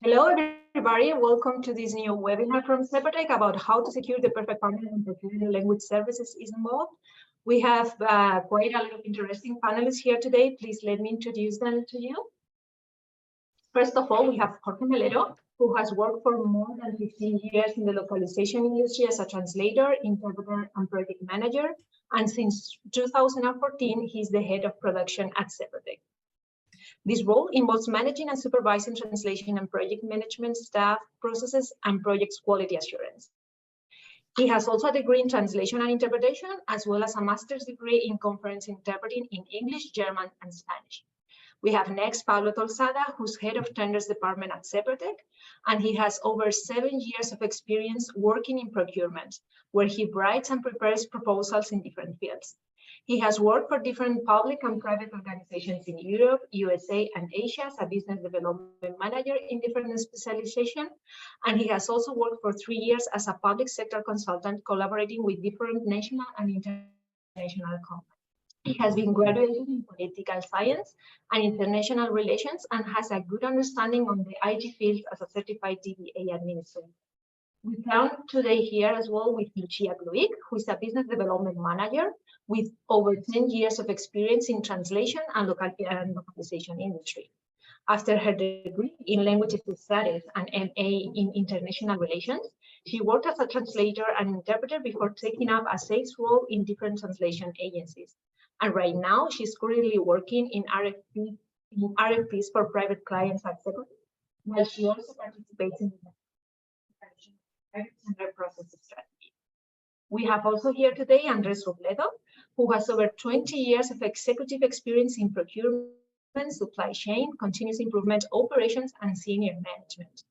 Hello, everybody. Welcome to this new webinar from Seprotec about how to secure the perfect partner when procuring language services is involved. We have quite a lot of interesting panelists here today. Please let me introduce them to you. First of all, we have Jorge Melero, who has worked for more than 15 years in the localization industry as a translator, interpreter, and project manager. And since 2014, he's the head of production at Seprotec. This role involves managing and supervising translation and project management staff, processes, and projects quality assurance. He has also a degree in translation and interpretation, as well as a master's degree in conference interpreting in English, German, and Spanish. We have next Pablo Tolsada, who's head of tenders department at Seprotec, and he has over 7 years of experience working in procurement, where he writes and prepares proposals in different fields. He has worked for different public and private organizations in Europe, USA, and Asia as a business development manager in different specializations. And he has also worked for 3 years as a public sector consultant, collaborating with different national and international companies. He has been graduated in political science and international relations and has a good understanding on the IT field as a certified DBA administrator. We found today here as well with Lucia Gluic, who is a business development manager with over 10 years of experience in translation and localization industry. After her degree in languages studies and MA in international relations, she worked as a translator and interpreter before taking up a sales role in different translation agencies. And right now, she's currently working in RFPs for private clients at Seprotec, while she also participates in the process strategy. We have also here today Andres Robledo, who has over 20 years of executive experience in procurement, supply chain, continuous improvement operations, and senior management.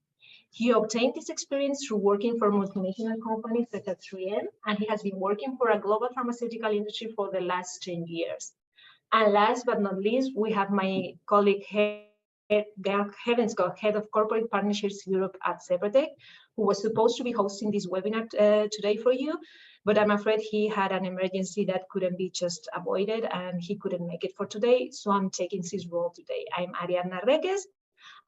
He obtained this experience through working for multinational companies such as 3M, and he has been working for a global pharmaceutical industry for the last 10 years. And last but not least, we have my colleague, Georg Hevenskog, Head of Corporate Partnerships Europe at Seprotec, who was supposed to be hosting this webinar today for you, but I'm afraid he had an emergency that couldn't be just avoided and he couldn't make it for today, so I'm taking his role today. I'm Ariadna Reques.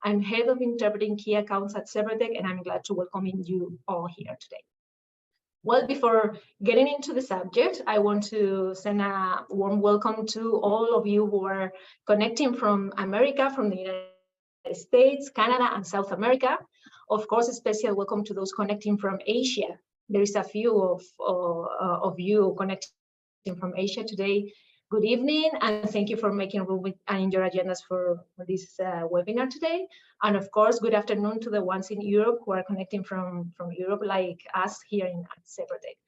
I'm Head of Interpreting Key Accounts at Seprotec, and I'm glad to welcome you all here today. Well, before getting into the subject, I want to send a warm welcome to all of you who are connecting from America, from the United States, Canada, and South America. Of course, a special welcome to those connecting from Asia. There is a few of you connecting from Asia today. Good evening, and thank you for making room in your agendas for this webinar today. And of course, good afternoon to the ones in Europe who are connecting from Europe, like us here at Seprotec.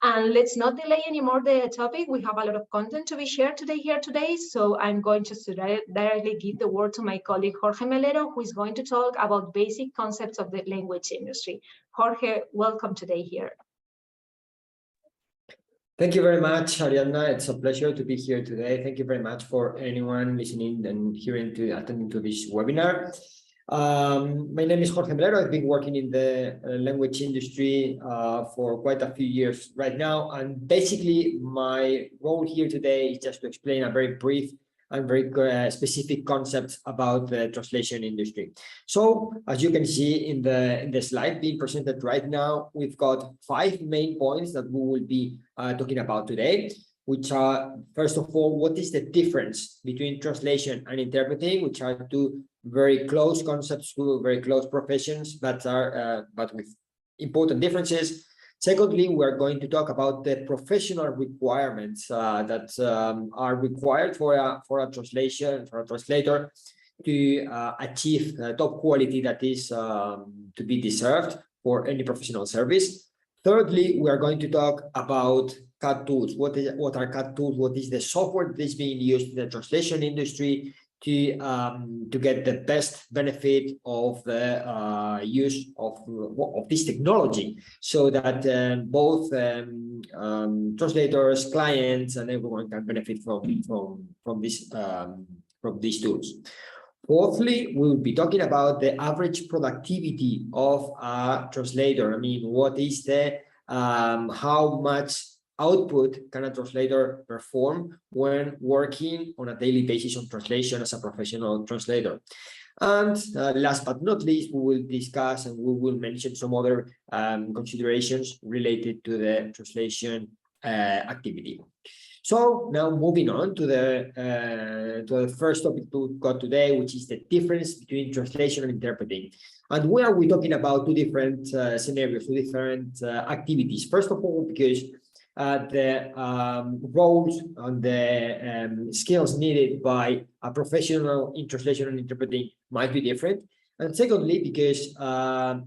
And let's not delay anymore the topic. We have a lot of content to be shared here today. So I'm going to directly give the word to my colleague, Jorge Melero, who is going to talk about basic concepts of the language industry. Jorge, welcome today here. Thank you very much, Ariadna. It's a pleasure to be here today. Thank you very much for anyone listening and attending to this webinar. My name is Jorge Melero. I've been working in the language industry for quite a few years right now. And basically, my role here today is just to explain a very brief and very specific concepts about the translation industry. So, as you can see in the slide being presented right now, we've got 5 main points that we will be talking about today, which are, first of all, what is the difference between translation and interpreting, which are 2 very close concepts, 2 very close professions that are but with important differences. Secondly, we're going to talk about the professional requirements that are required for a translator to achieve top quality that is to be deserved for any professional service. Thirdly, we are going to talk about CAD tools. What are CAD tools? What is the software that is being used in the translation industry to get the best benefit of the use of this technology, so that both translators, clients, and everyone can benefit from these tools. Fourthly, we'll be talking about the average productivity of a translator. I mean, what is the how much output can a translator perform when working on a daily basis on translation as a professional translator? And last but not least, we will discuss and we will mention some other considerations related to the translation activity. So now moving on to the first topic we got today, which is the difference between translation and interpreting. And where are we talking about two different scenarios, two different activities? First of all, because the roles and the skills needed by a professional in translation and interpreting might be different. And secondly, because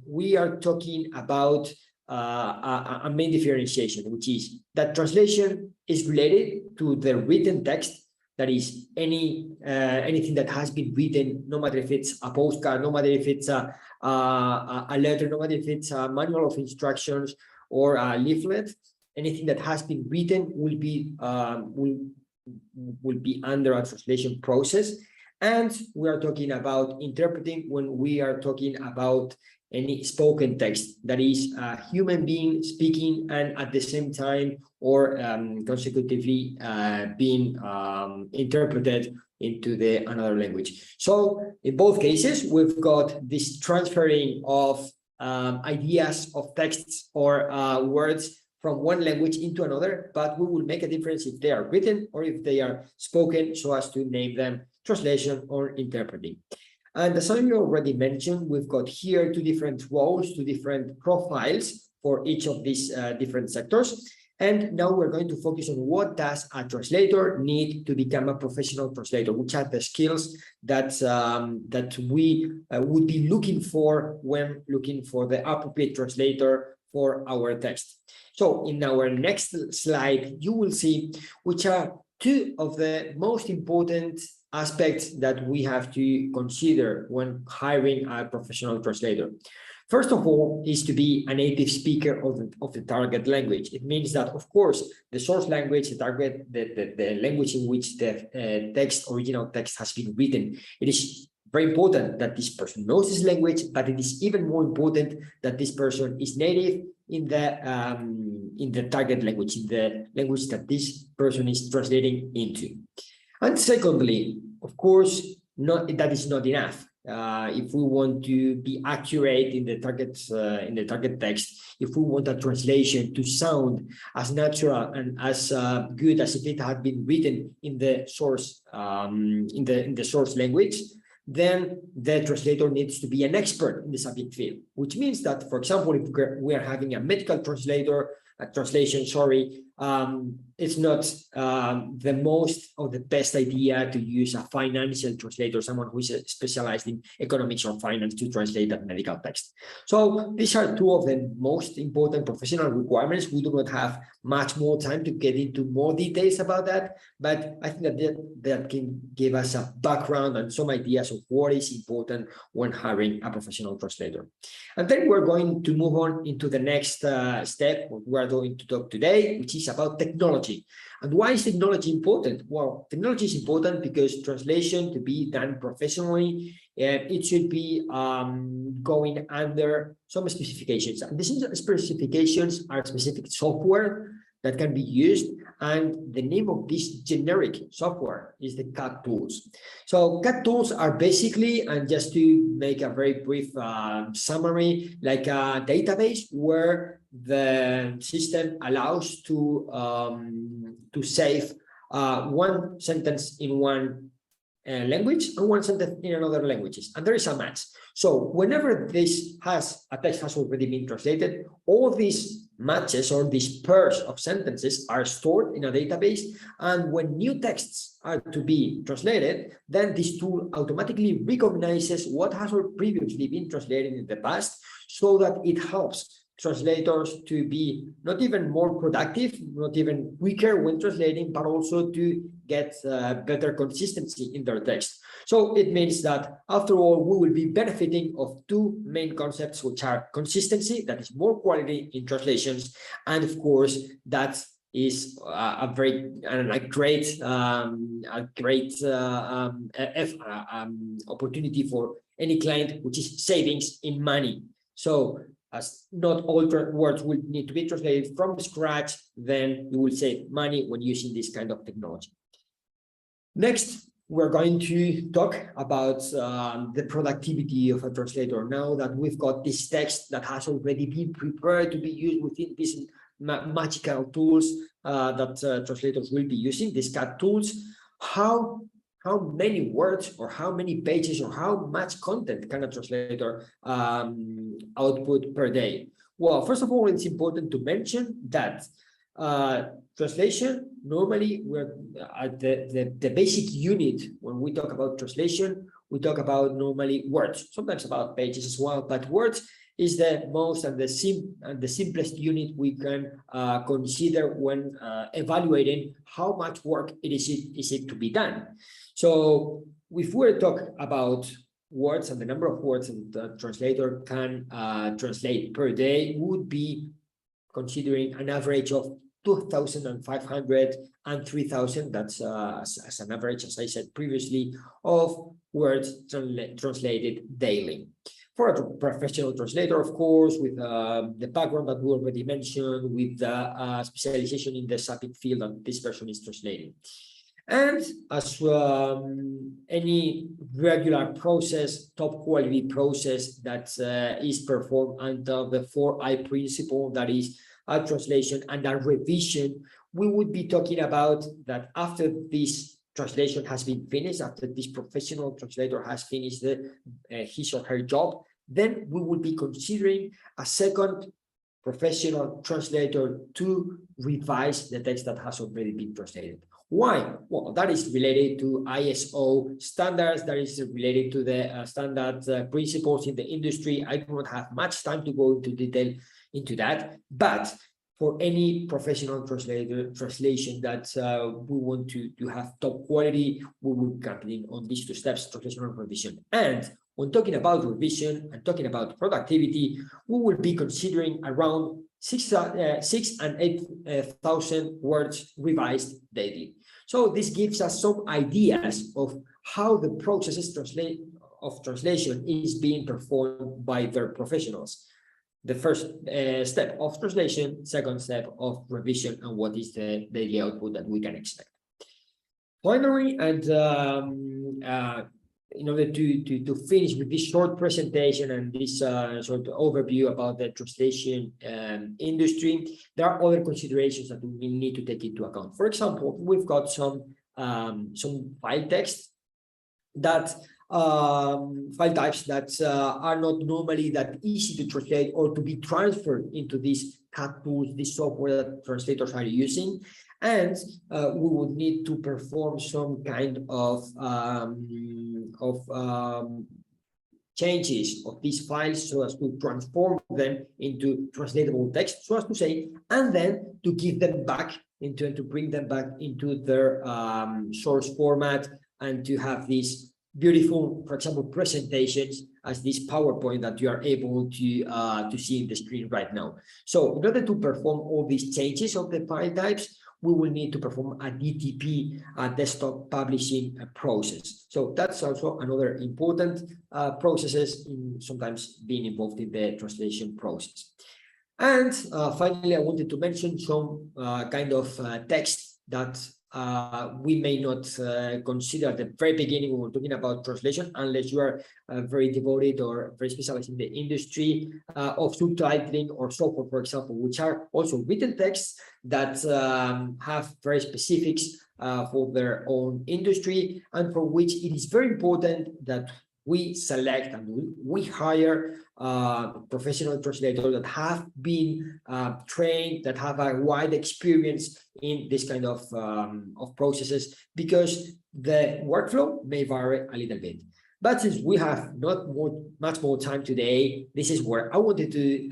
we are talking about a main differentiation, which is that translation is related to the written text. That is anything that has been written, no matter if it's a postcard, no matter if it's a letter, no matter if it's a manual of instructions or a leaflet. Anything that has been written will be under a translation process. And we are talking about interpreting when we are talking about any spoken text, that is a human being speaking and at the same time or consecutively being interpreted into another language. So in both cases, we've got this transferring of ideas of texts or words from one language into another, but we will make a difference if they are written or if they are spoken, so as to name them translation or interpreting. And as I already mentioned, we've got here two different roles, two different profiles for each of these different sectors. And now we're going to focus on what does a translator need to become a professional translator, which are the skills that we would be looking for when looking for the appropriate translator for our text. So in our next slide, you will see which are two of the most important aspects that we have to consider when hiring a professional translator. First of all, is to be a native speaker of the target language. It means that, of course, the source language, the language in which the original text has been written, it is very important that this person knows this language, but it is even more important that this person is native in the target language, in the language that this person is translating into. And secondly, of course, that is not enough. If we want to be accurate in the target text, if we want a translation to sound as natural and as good as if it had been written in the source in the source language, then the translator needs to be an expert in the subject field, which means that, for example, if we are having a medical translation, it's not the most or the best idea to use a financial translator, someone who is specialized in economics or finance, to translate that medical text. So these are two of the most important professional requirements. We do not have much more time to get into more details about that, but I think that can give us a background and some ideas of what is important when hiring a professional translator. And then we're going to move on into the next step, what we're going to talk today, which is about technology. And why is technology important? Well, technology is important because translation, to be done professionally, it should be going under some specifications. And these specifications are specific software that can be used, and the name of this generic software is the CAD tools. So CAD tools are basically, and just to make a very brief summary, like a database where the system allows to save one sentence in one language and one sentence in another languages, and there is a match. So whenever a text has already been translated, all these matches or these pairs of sentences are stored in a database, and when new texts are to be translated, then this tool automatically recognizes what has previously been translated in the past, so that it helps translators to be not even more productive, not even quicker when translating, but also to get better consistency in their text. So it means that, after all, we will be benefiting of two main concepts, which are consistency, that is more quality in translations, and of course, that is a great opportunity for any client, which is savings in money. So, as not all words will need to be translated from scratch, then you will save money when using this kind of technology. Next, we're going to talk about the productivity of a translator. Now that we've got this text that has already been prepared to be used within these magical tools that translators will be using, these CAT tools, how many words or how many pages or how much content can a translator output per day? Well, first of all, it's important to mention that translation, normally we're at the basic unit. When we talk about translation, we talk about normally words, sometimes about pages as well, but words is the most and the simplest unit we can consider when evaluating how much work is it to be done. So if we're talking about words and the number of words that the translator can translate per day, would be considering an average of 2,500 and 3,000, that's as an average, as I said previously, of words translated daily. For a professional translator, of course, with the background that we already mentioned, with the specialization in the subject field that this person is translating. And as any regular process, top quality process that is performed under the 4I principle, that is a translation and a revision, we would be talking about that after this translation has been finished, after this professional translator has finished his or her job, then we will be considering a second professional translator to revise the text that has already been translated. Why? Well, that is related to ISO standards, that is related to the standard principles in the industry. I do not have much time to go into detail into that, but for any professional translation that we want to have top quality, we will be counting on these two steps, translation and revision. And when talking about revision and talking about productivity, we will be considering around 6,000 and 8,000 words revised daily. So this gives us some ideas of how the processes of translation is being performed by their professionals. The first step of translation, second step of revision, and what is the daily output that we can expect. Finally, and in order to finish with this short presentation and this sort of overview about the translation industry, there are other considerations that we need to take into account. For example, we've got some file text that file types that are not normally that easy to translate or to be transferred into these CAT tools, this software that translators are using. And we would need to perform some kind of changes of these files so as to transform them into translatable text, so as to say, and then to give them back into, to bring them back into their source format, and to have these beautiful, for example, presentations as this PowerPoint that you are able to see in the screen right now. So in order to perform all these changes of the file types, we will need to perform a DTP, desktop publishing process. So that's also another important processes in sometimes being involved in the translation process. And finally, I wanted to mention some kind of text that we may not consider at the very beginning when we're talking about translation, unless you are very devoted or very specialized in the industry of subtitling or software, for example, which are also written texts that have very specifics for their own industry, and for which it is very important that we select and we hire professional translators that have been trained, that have a wide experience in this kind of processes, because the workflow may vary a little bit. But since we have not much more time today, this is where I wanted to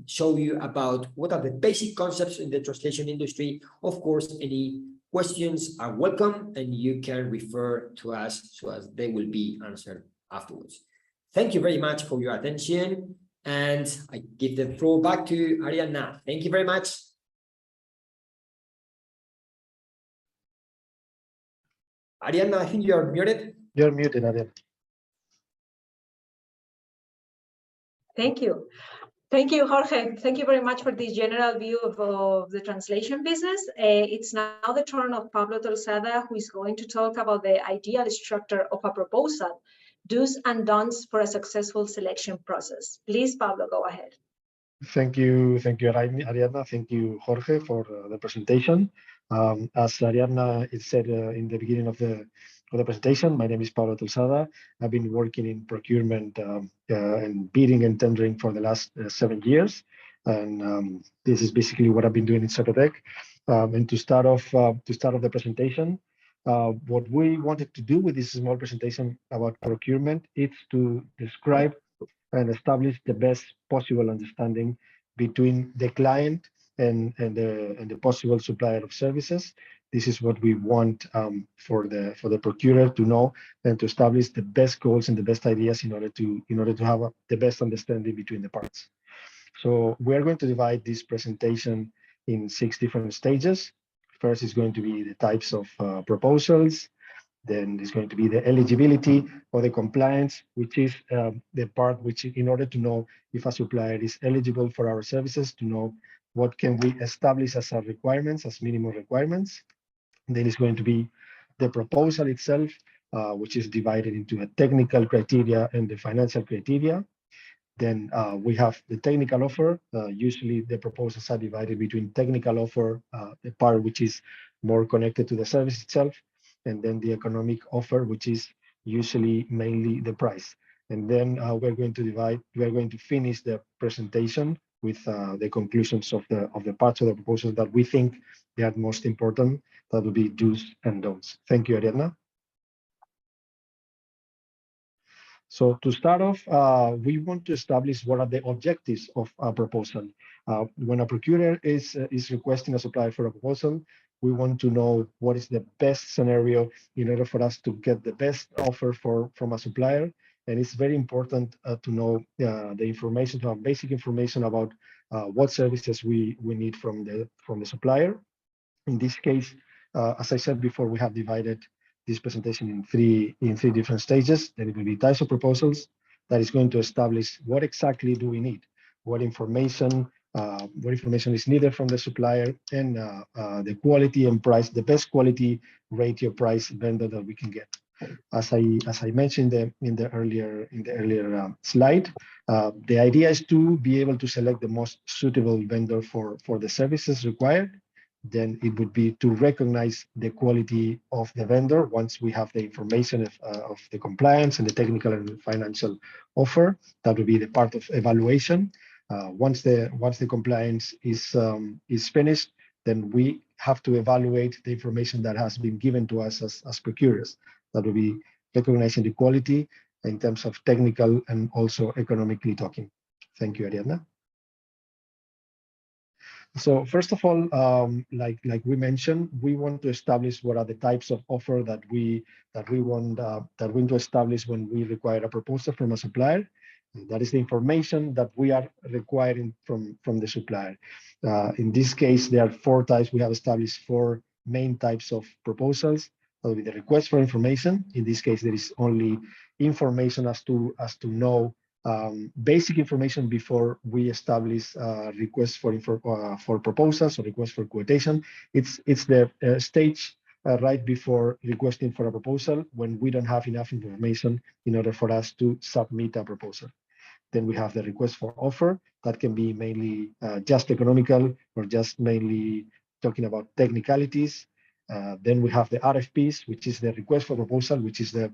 show you about what are the basic concepts in the translation industry. Of course, any questions are welcome, and you can refer to us so as they will be answered afterwards. Thank you very much for your attention, and I give the floor back to Arianna. Thank you very much. Arianna, I think you are muted. You're muted, Arianna. Thank you. Thank you, Jorge. Thank you very much for this general view of the translation business. It's now the turn of Pablo Tolsada, who is going to talk about the ideal structure of a proposal, do's and don'ts for a successful selection process. Please, Pablo, go ahead. Thank you, Ariadna. Thank you, Jorge, for the presentation. As Ariadna said in the beginning of the presentation, my name is Pablo Tolsada. I've been working in procurement and bidding and tendering for the last 7 years, and this is basically what I've been doing in Seprotec. And to start off the presentation, what we wanted to do with this small presentation about procurement is to describe and establish the best possible understanding between the client and the possible supplier of services. This is what we want for the procurer to know and to establish the best goals and the best ideas in order to have the best understanding between the parts. So we are going to divide this presentation in 6 different stages. First is going to be the types of proposals. Then there's going to be the eligibility or the compliance, which is the part which, in order to know if a supplier is eligible for our services, to know what can we establish as our requirements, as minimum requirements. And then it's going to be the proposal itself, which is divided into a technical criteria and the financial criteria. Then we have the technical offer. Usually the proposals are divided between technical offer, the part which is more connected to the service itself, and then the economic offer, which is usually mainly the price. And then we're going to finish the presentation with the conclusions of the parts of the proposal that we think they are most important. That would be do's and don'ts. Thank you, Ariadna. So to start off, we want to establish what are the objectives of a proposal. When a procurer is requesting a supplier for a proposal, we want to know what is the best scenario in order for us to get the best offer from a supplier. And it's very important to know the information, to have basic information about what services we need from the supplier. In this case, as I said before, we have divided this presentation in three different stages. Then it will be types of proposals that is going to establish what exactly do we need, what information is needed from the supplier, and the quality and price, the best quality ratio price vendor that we can get. As I mentioned in the earlier slide, the idea is to be able to select the most suitable vendor for the services required. Then it would be to recognize the quality of the vendor once we have the information of the compliance and the technical and financial offer. That would be the part of evaluation. Once the compliance is finished, then we have to evaluate the information that has been given to us as procurers. That will be recognizing the quality in terms of technical and also economically talking. Thank you, Ariadna. So first of all, like we mentioned, we want to establish what are the types of offer that we want to establish when we require a proposal from a supplier. That is the information that we are requiring from the supplier. In this case, there are 4 types. We have established 4 main types of proposals. That will be the request for information. In this case, there is only information as to know basic information before we establish requests for proposals or requests for quotation. It's the stage right before requesting for a proposal when we don't have enough information in order for us to submit a proposal. Then we have the request for offer that can be mainly just economical or just mainly talking about technicalities. Then we have the RFPs, which is the request for proposal, which is the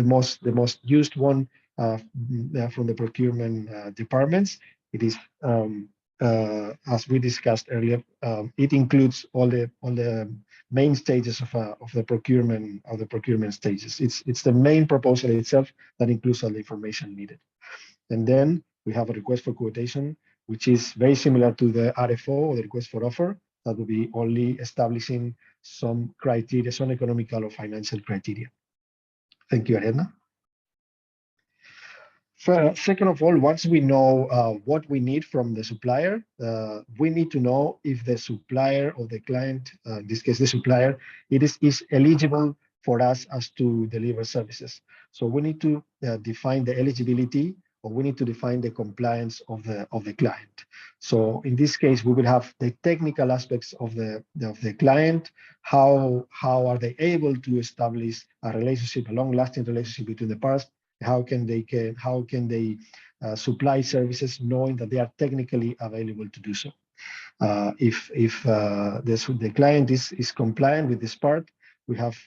most used one from the procurement departments. It is, as we discussed earlier, it includes all the main stages of the procurement stages. It's the main proposal itself that includes all the information needed. And then we have a request for quotation, which is very similar to the RFO or the request for offer. That will be only establishing some criteria, some economical or financial criteria. Thank you, Ariadna. Second of all, once we know what we need from the supplier, we need to know if the supplier or the client, in this case the supplier, is eligible for us as to deliver services. So we need to define the eligibility or we need to define the compliance of the client. So in this case, we will have the technical aspects of the client. How are they able to establish a relationship, a long-lasting relationship between the parties? How can they supply services knowing that they are technically available to do so? If the client is compliant with this part, we have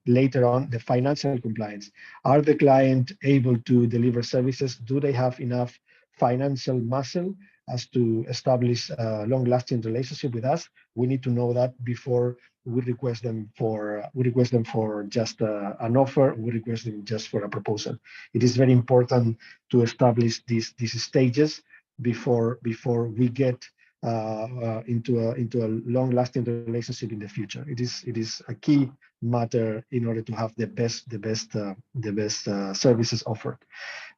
later on the financial compliance. Are the client able to deliver services? Do they have enough financial muscle as to establish a long-lasting relationship with us? We need to know that before we request them for just an offer. We request them just for a proposal. It is very important to establish these stages before we get into a long-lasting relationship in the future. It is a key matter in order to have the best services offered.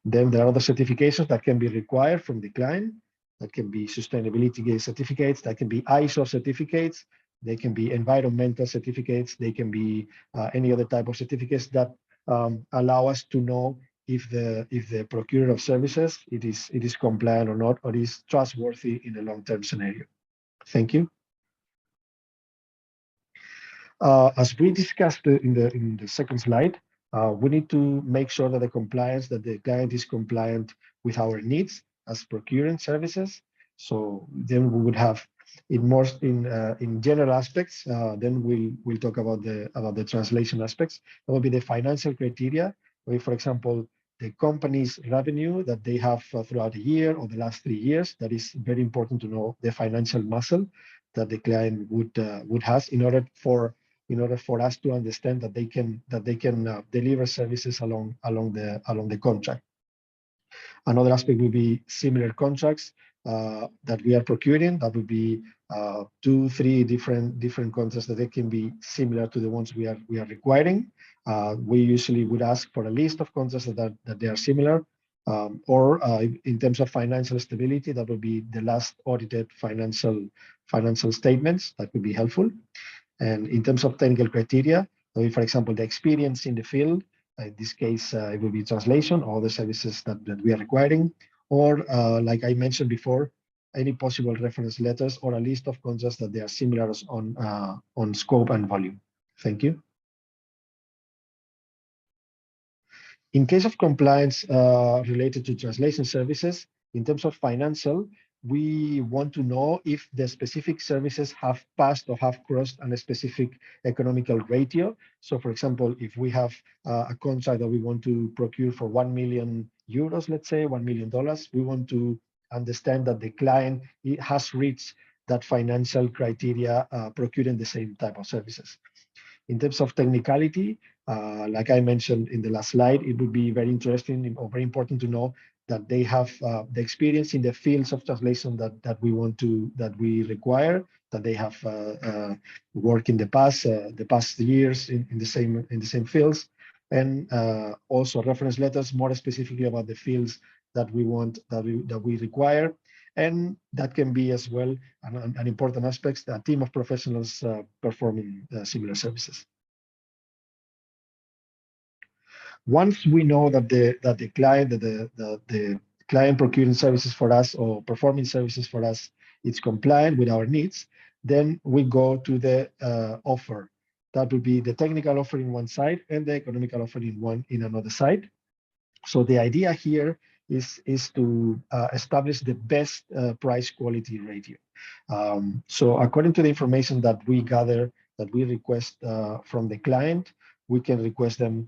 Then there are other certifications that can be required from the client. That can be sustainability certificates. That can be ISO certificates. They can be environmental certificates. They can be any other type of certificates that allow us to know if the procurer of services it is compliant or not, or is trustworthy in a long-term scenario. Thank you. As we discussed in the second slide, we need to make sure that the client is compliant with our needs as procuring services. So then we would have in general aspects. Then we'll talk about the translation aspects. That will be the financial criteria. Where, for example, the company's revenue that they have throughout the year or the last 3 years. That is very important to know the financial muscle that the client would have in order for us to understand that they can deliver services along the contract. Another aspect will be similar contracts that we are procuring. That would be 2-3 different contracts that they can be similar to the ones we are requiring. We usually would ask for a list of contracts that they are similar, or in terms of financial stability, that would be the last audited financial statements. That would be helpful. And in terms of technical criteria, for example, the experience in the field. In this case, it will be translation, all the services that we are requiring, or like I mentioned before, any possible reference letters or a list of contracts that they are similar on scope and volume. Thank you. In case of compliance related to translation services, in terms of financial, we want to know if the specific services have passed or have crossed a specific economical ratio. So, for example, if we have a contract that we want to procure for 1 million euros, let's say $1 million, we want to understand that the client has reached that financial criteria procuring the same type of services. In terms of technicality, like I mentioned in the last slide, it would be very interesting or very important to know that they have the experience in the fields of translation that we require, that they have worked in the past years in the same fields, and also reference letters more specifically about the fields that we require, and that can be as well an important aspect, a team of professionals performing similar services. Once we know that the client procuring services for us or performing services for us is compliant with our needs, then we go to the offer. That would be the technical offer in one side and the economical offer in another side. So the idea here is to establish the best price quality ratio. So according to the information that we gather, that we request from the client, we can request them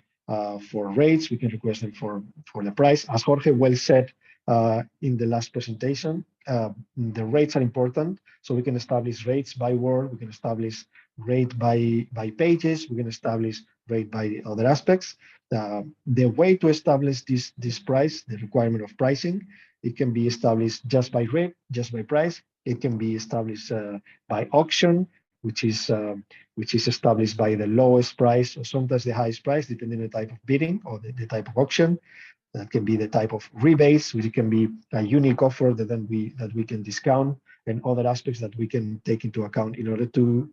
for rates, we can request them for the price. As Jorge well said in the last presentation, the rates are important. So we can establish rates by word, we can establish rate by pages, we can establish rate by other aspects. The way to establish this price, the requirement of pricing, it can be established just by rate, just by price. It can be established by auction, which is established by the lowest price or sometimes the highest price, depending on the type of bidding or the type of auction. That can be the type of rebates, which can be a unique offer that we can discount, and other aspects that we can take into account in order to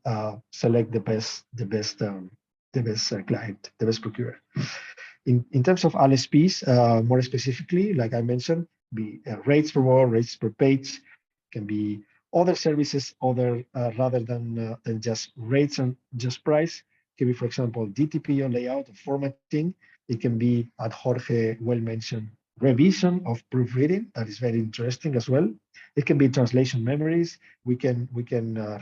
select the best client, the best procurer. In terms of LSPs, more specifically, like I mentioned, be rates per word, rates per page, can be other services, rather than just rates and just price. It can be, for example, DTP or layout or formatting. It can be, as Jorge well mentioned, revision of proofreading. That is very interesting as well. It can be translation memories. We can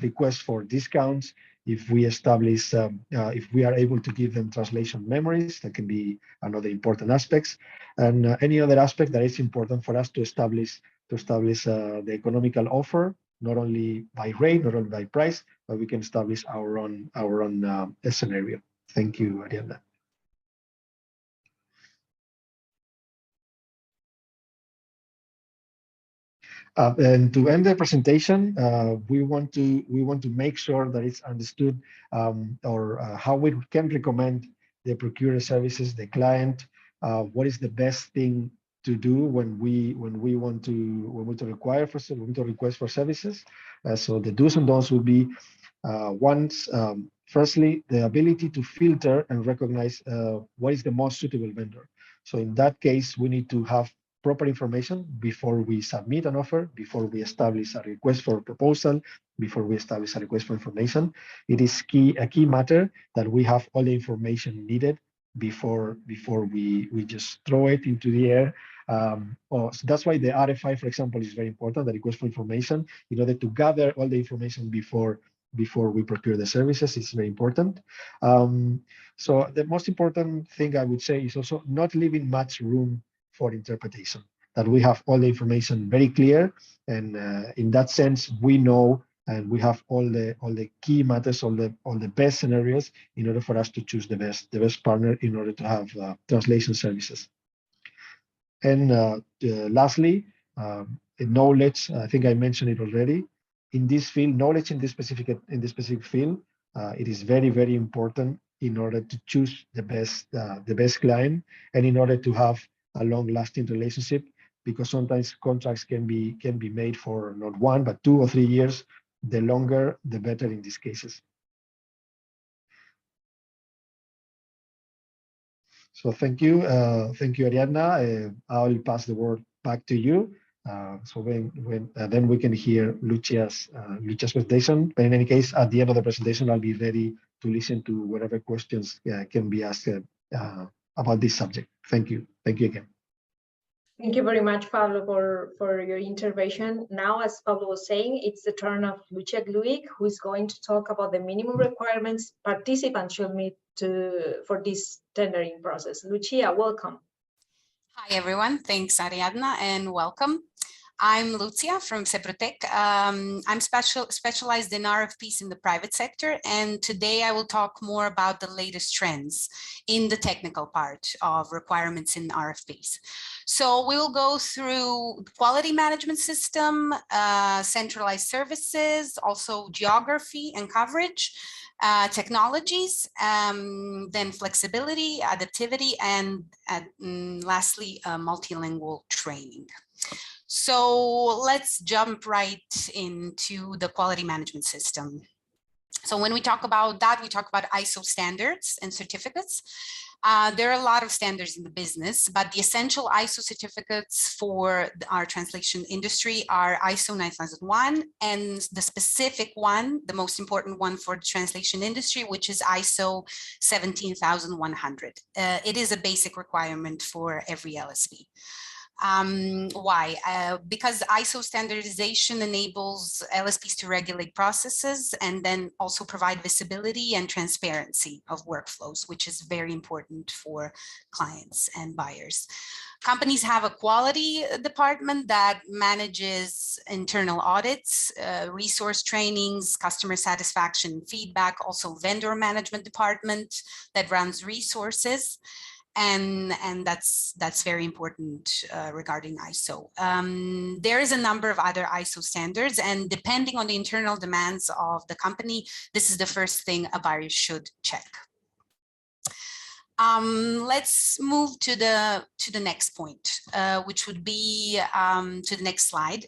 request for discounts if we establish, if we are able to give them translation memories. That can be another important aspects, and any other aspect that is important for us to establish the economical offer, not only by rate, not only by price, but we can establish our own scenario. Thank you, Ariadna. And to end the presentation, we want to make sure that it's understood, how we can recommend the procurer services, the client, what is the best thing to do when we want to request for services. So the do's and don'ts will be, firstly, the ability to filter and recognize what is the most suitable vendor. So in that case, we need to have proper information before we submit an offer, before we establish a request for a proposal, before we establish a request for information. It is a key matter that we have all the information needed before we just throw it into the air. So that's why the RFI, for example, is very important, the request for information, in order to gather all the information before we procure the services. It's very important. So the most important thing I would say is also not leaving much room for interpretation, that we have all the information very clear, and in that sense we know, and we have all the key matters, all the best scenarios in order for us to choose the best partner in order to have translation services. And lastly, knowledge. I think I mentioned it already. In this field, knowledge in this specific field, it is very, very important in order to choose the best client, and in order to have a long-lasting relationship, because sometimes contracts can be made for not 1 but 2 or 3 years. The longer, the better in these cases. So thank you, Ariadna. I'll pass the word back to you. So then we can hear Lucia's presentation. But in any case, at the end of the presentation, I'll be ready to listen to whatever questions can be asked about this subject. Thank you. Thank you again. Thank you very much, Pablo, for your intervention. Now, as Pablo was saying, it's the turn of Lucia Gluig, who is going to talk about the minimum requirements participants should meet for this tendering process. Lucia, welcome. Hi, everyone. Thanks, Ariadna, and welcome. I'm Lucia from Seprotec. I'm specialized in RFPs in the private sector, and today I will talk more about the latest trends in the technical part of requirements in RFPs. So we will go through the quality management system, centralized services, also geography and coverage, technologies, then flexibility, adaptivity, and lastly, multilingual training. So let's jump right into the quality management system. So when we talk about that, we talk about ISO standards and certificates. There are a lot of standards in the business, but the essential ISO certificates for our translation industry are ISO 9001 and the specific one, the most important one for the translation industry, which is ISO 17100. It is a basic requirement for every LSP. Why? Because ISO standardization enables LSPs to regulate processes and then also provide visibility and transparency of workflows, which is very important for clients and buyers. Companies have a quality department that manages internal audits, resource trainings, customer satisfaction feedback, also vendor management department that runs resources. And that's very important regarding ISO. There is a number of other ISO standards, and depending on the internal demands of the company, this is the first thing a buyer should check. Let's move to the next point, which would be to the next slide,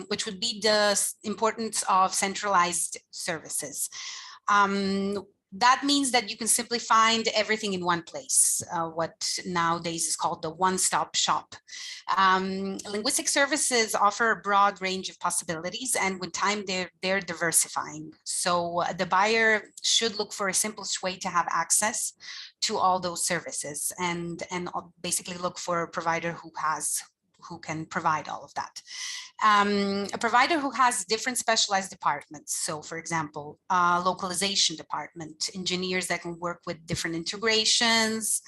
which would be the importance of centralized services. that means that you can simply find everything in one place, what nowadays is called the one-stop shop. Linguistic services offer a broad range of possibilities, and with time they're diversifying. So the buyer should look for a simplest way to have access to all those services, and basically look for a provider who can provide all of that. A provider who has different specialized departments. So for example, localization department, engineers that can work with different integrations,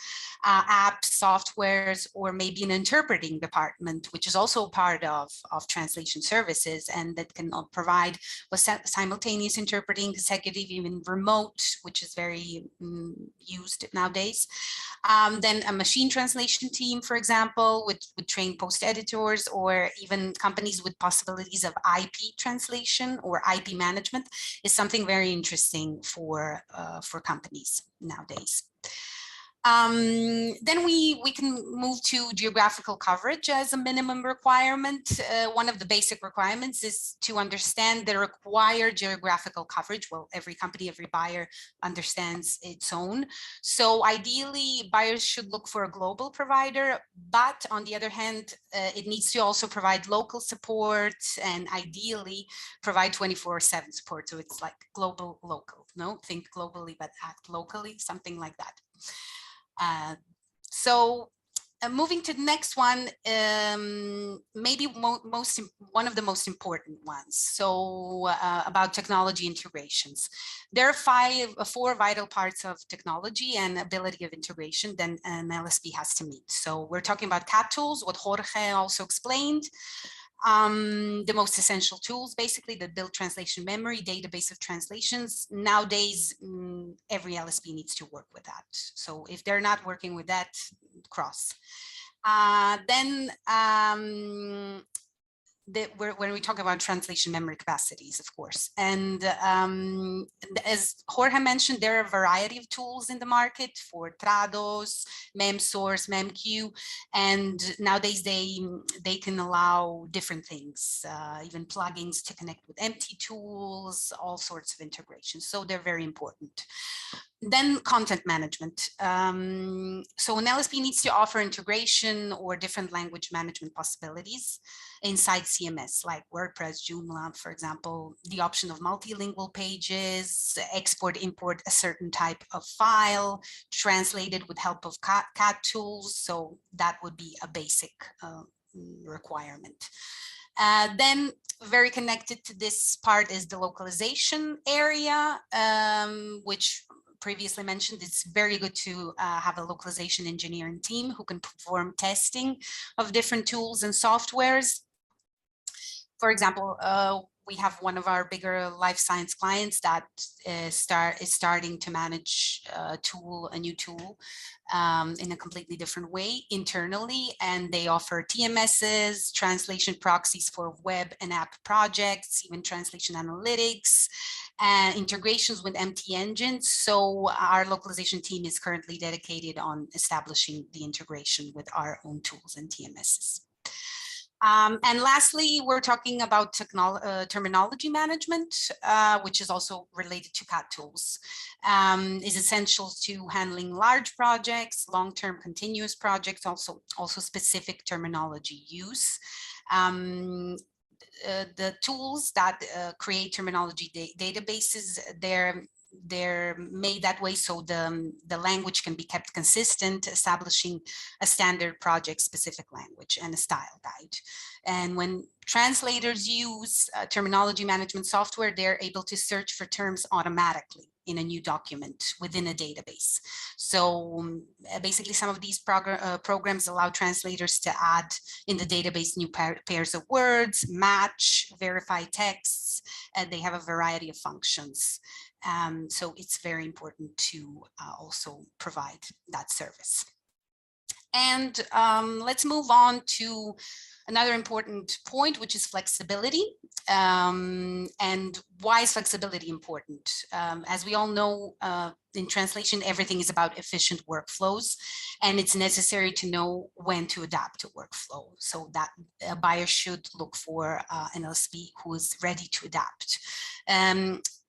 apps, softwares, or maybe an interpreting department, which is also part of translation services, and that can provide simultaneous interpreting, consecutive, even remote, which is very used nowadays. Then a machine translation team, for example, with trained post editors, or even companies with possibilities of IP translation or IP management is something very interesting for companies nowadays. Then we can move to geographical coverage as a minimum requirement. One of the basic requirements is to understand the required geographical coverage. Well, every company, every buyer understands its own. So ideally, buyers should look for a global provider, but on the other hand, it needs to also provide local support, and ideally provide 24/7 support. So it's like global, local, no? Think globally, but act locally, something like that. Moving to the next one, maybe one of the most important ones. So about technology integrations. There are four vital parts of technology and ability of integration that an LSP has to meet. So we're talking about CAT tools, what Jorge also explained. The most essential tools, basically, that build translation memory, database of translations. Nowadays, every LSP needs to work with that. So if they're not working with that, cross. Then when we talk about translation memory capacities, of course. And as Jorge mentioned, there are a variety of tools in the market for Trados, MemSource, MemQ, and nowadays they can allow different things, even plugins to connect with empty tools, all sorts of integrations. So they're very important. Then content management. So an LSP needs to offer integration or different language management possibilities inside CMS, like WordPress, Joomla, for example, the option of multilingual pages, export, import a certain type of file, translated with help of CAT tools. So that would be a basic requirement. Then very connected to this part is the localization area, which previously mentioned. It's very good to have a localization engineering team who can perform testing of different tools and softwares. For example, we have one of our bigger life science clients that is starting to manage a new tool in a completely different way internally, and they offer TMSs, translation proxies for web and app projects, even translation analytics, and integrations with MT engines. So our localization team is currently dedicated on establishing the integration with our own tools and TMSs. And lastly, we're talking about terminology management, which is also related to CAT tools, is essential to handling large projects, long-term continuous projects, also specific terminology use. The tools that create terminology databases, they're made that way so the language can be kept consistent, establishing a standard project specific language and a style guide. And when translators use terminology management software, they're able to search for terms automatically in a new document within a database. So basically some of these programs allow translators to add in the database new pairs of words, match, verify texts, and they have a variety of functions. So it's very important to also provide that service. And let's move on to another important point, which is flexibility. And why is flexibility important? As we all know, in translation, everything is about efficient workflows, and it's necessary to know when to adapt to workflow. So that a buyer should look for an LSP who is ready to adapt.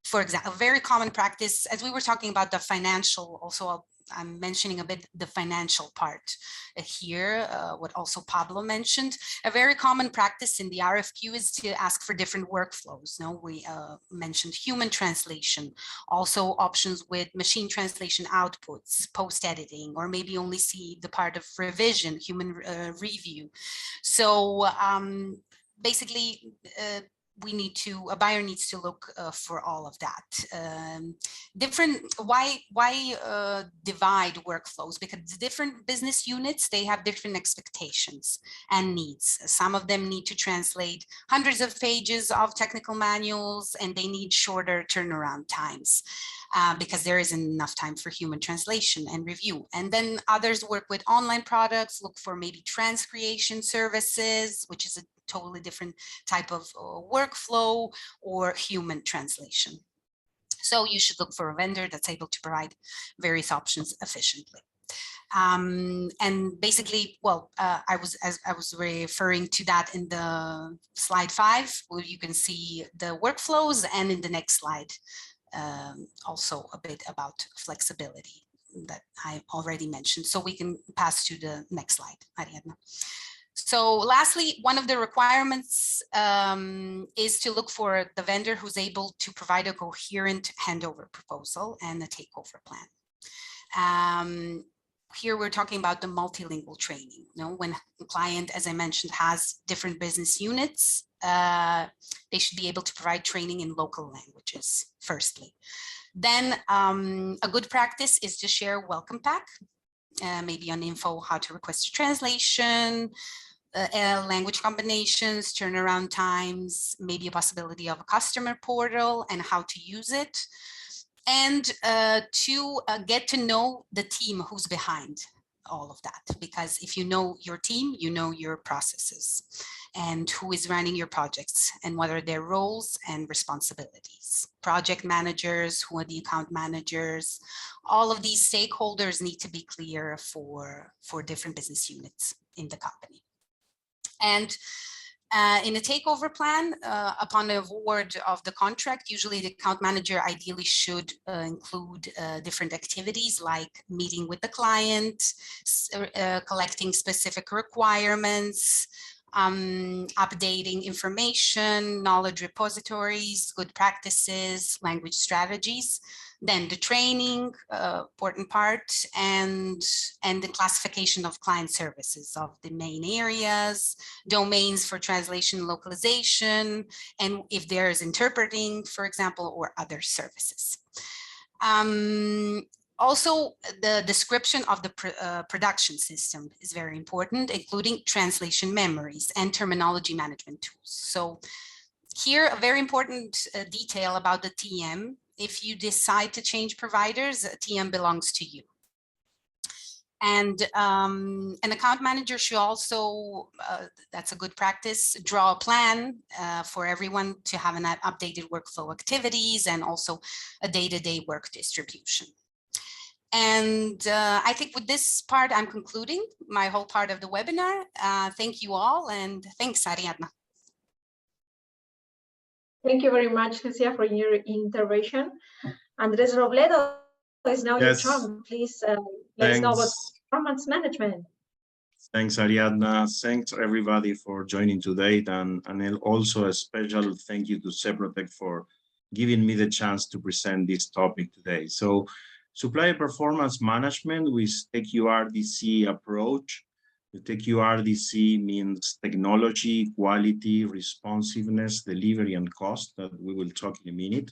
for example, a very common practice, as we were talking about the financial, also I'm mentioning a bit the financial part here, what also Pablo mentioned. A very common practice in the RFQ is to ask for different workflows. No, we mentioned human translation, also options with machine translation outputs, post-editing, or maybe only see the part of revision, human review. So basically, a buyer needs to look for all of that. Why divide workflows? Because different business units, they have different expectations and needs. Some of them need to translate hundreds of pages of technical manuals, and they need shorter turnaround times because there isn't enough time for human translation and review. And then others work with online products, look for maybe transcreation services, which is a totally different type of workflow, or human translation. So you should look for a vendor that's able to provide various options efficiently. And basically, well, I was referring to that in the slide 5, where you can see the workflows, and in the next slide, also a bit about flexibility that I already mentioned. So we can pass to the next slide, Ariadna. So lastly, one of the requirements is to look for the vendor who's able to provide a coherent handover proposal and a takeover plan. Here we're talking about the multilingual training. You know, when the client, as I mentioned, has different business units, they should be able to provide training in local languages, firstly. Then a good practice is to share welcome pack, maybe on info how to request a translation, language combinations, turnaround times, maybe a possibility of a customer portal and how to use it, and to get to know the team who's behind all of that. Because if you know your team, you know your processes and who is running your projects and what are their roles and responsibilities. Project managers, who are the account managers, all of these stakeholders need to be clear for different business units in the company. And in a takeover plan, upon the award of the contract, usually the account manager ideally should include different activities like meeting with the client, collecting specific requirements, updating information, knowledge repositories, good practices, language strategies. Then the training, important part, and the classification of client services of the main areas, domains for translation, localization, and if there is interpreting, for example, or other services. Also, the description of the production system is very important, including translation memories and terminology management tools. So here, a very important detail about the TM. If you decide to change providers, TM belongs to you. And an account manager should also, that's a good practice, draw a plan for everyone to have an updated workflow activities and also a day-to-day work distribution. And I think with this part, I'm concluding my whole part of the webinar. Thank you all, and thanks, Ariadna. Thank you very much, Lucia, for your intervention. Andres Robledo, is now your turn. Please let us know about performance management. Thanks, Ariadna. Thanks, everybody, for joining today. And also a special thank you to Seprotec for giving me the chance to present this topic today. So, supplier performance management with TQRDC approach. The TQRDC means technology, quality, responsiveness, delivery, and cost, that we will talk in a minute.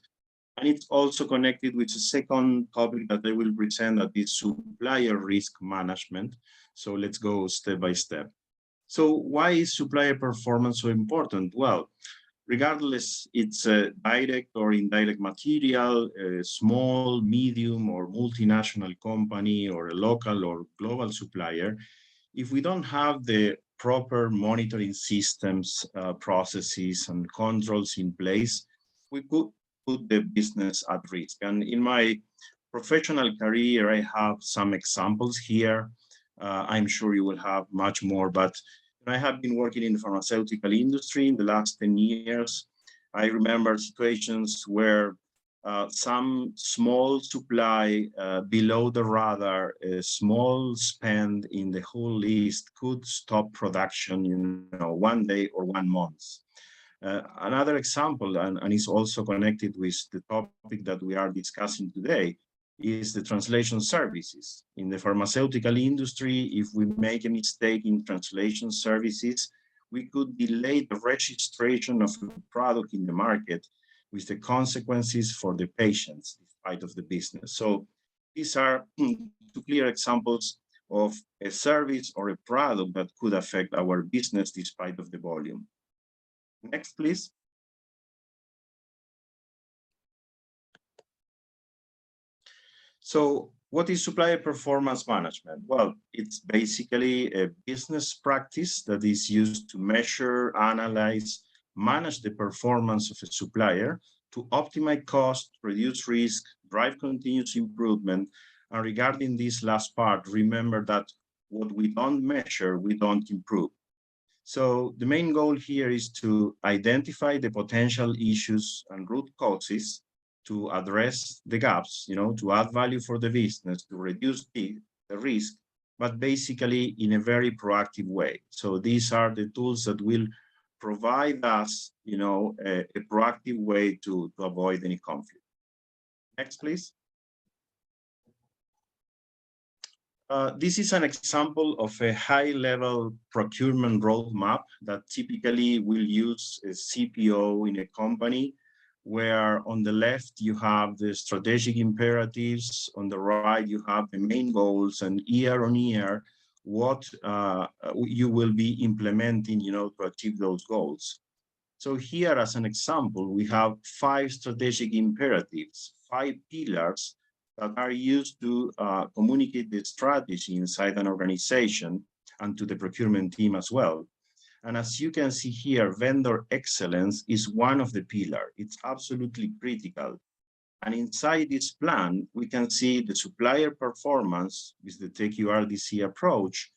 And it's also connected with the second topic that I will present, that is supplier risk management. So let's go step by step. So why is supplier performance so important? Well, regardless it's a direct or indirect material, a small, medium, or multinational company, or a local or global supplier, if we don't have the proper monitoring systems, processes, and controls in place, we could put the business at risk. And in my professional career, I have some examples here. I'm sure you will have much more, but I have been working in the pharmaceutical industry in the last 10 years. I remember situations where some small supply below the radar, a small spend in the whole list could stop production, 1 day or 1 month. Another example, and it's also connected with the topic that we are discussing today, is the translation services. In the pharmaceutical industry, if we make a mistake in translation services, we could delay the registration of a product in the market with the consequences for the patients despite of the business. So these are 2 clear examples of a service or a product that could affect our business despite of the volume. Next, please. So what is supplier performance management? Well, it's basically a business practice that is used to measure, analyze, manage the performance of a supplier to optimize cost, reduce risk, drive continuous improvement. And regarding this last part, remember that what we don't measure, we don't improve. So the main goal here is to identify the potential issues and root causes, to address the gaps, to add value for the business, to reduce the risk, but basically in a very proactive way. So these are the tools that will provide us, a proactive way to avoid any conflict. Next, please. This is an example of a high-level procurement roadmap that typically will use a CPO in a company, where on the left you have the strategic imperatives, on the right you have the main goals, and year on year what you will be implementing, to achieve those goals. So here, as an example, we have 5 strategic imperatives, 5 pillars that are used to communicate the strategy inside an organization and to the procurement team as well. And as you can see here, vendor excellence is one of the pillars. It's absolutely critical. And inside this plan, we can see the supplier performance with the TQRDC approach,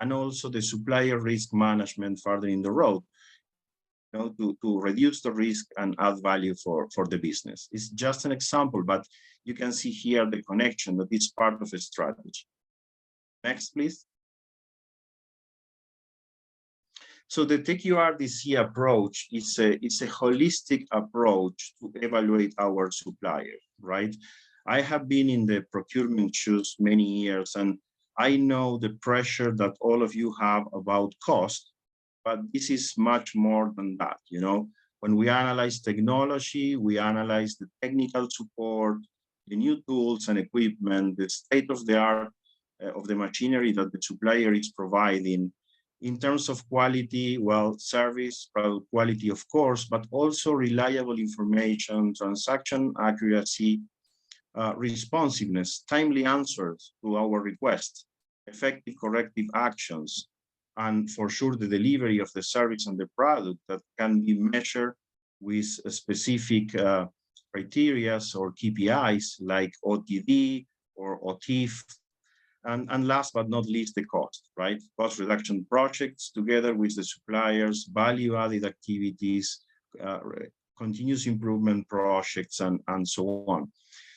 and also the supplier risk management further in the road, to reduce the risk and add value for the business. It's just an example, but you can see here the connection that is part of a strategy. Next, please. So the TQRDC approach is a holistic approach to evaluate our suppliers, right? I have been in the procurement shoes many years, and I know the pressure that all of you have about cost, but this is much more than that, When we analyze technology, we analyze the technical support, the new tools and equipment, the state of the art of the machinery that the supplier is providing. In terms of quality, well, service, product quality, of course, but also reliable information, transaction accuracy, responsiveness, timely answers to our requests, effective corrective actions, and for sure the delivery of the service and the product that can be measured with specific criteria or KPIs like OTD or OTIF. And last but not least, the cost, right? Cost reduction projects together with the suppliers, value-added activities, continuous improvement projects, and so on.